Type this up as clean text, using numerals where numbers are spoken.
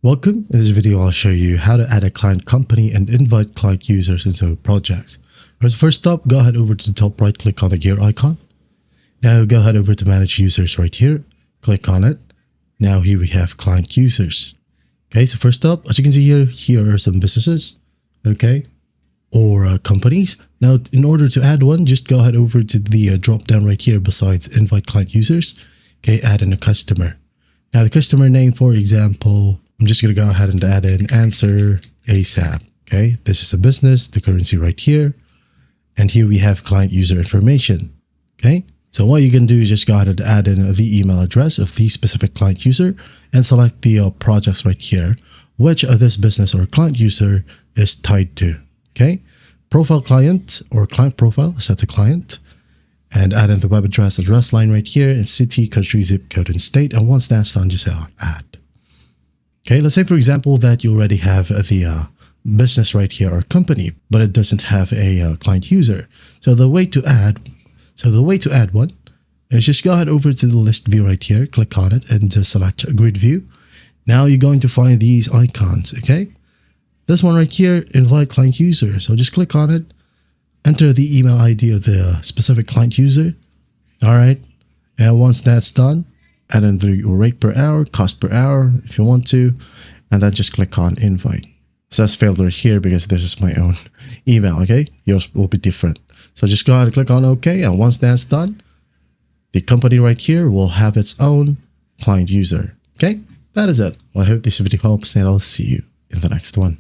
Welcome. In this video, I'll show you how to add a client company and invite client users in Zoho Projects. Alright, first up, go ahead over to the top right, click on the gear icon. Now go ahead over to manage users right here, click on it. Now here we have client users. Okay, so first up, as you can see here are some businesses, okay, or companies. Now, in order to add one, just go ahead over to the drop down right here besides invite client users. Okay, add in a customer. Now the customer name, for example, I'm just going to go ahead and add in answer ASAP. Okay, this is a business, the currency right here. And here we have client user information. Okay, so what you can do is just go ahead and add in the email address of the specific client user and select the projects right here, which this business or client user is tied to. Okay, profile client or client profile, set the client and add in the web address line right here and city, country, zip code, and state. And once that's done, just add. Okay, let's say, for example, that you already have the business right here or company, but it doesn't have a client user. So the way to add one is just go ahead over to the list view right here, click on it and select grid view. Now you're going to find these icons, okay? This one right here, invite client user. So just click on it, enter the email ID of the specific client user. All right, and once that's done, add in the rate per hour, cost per hour if you want to, and then just click on invite. So that's failed right here because this is my own email, okay? Yours will be different. So just go ahead and click on OK, and once that's done, the company right here will have its own client user, okay? That is it. Well, I hope this video helps, and I'll see you in the next one.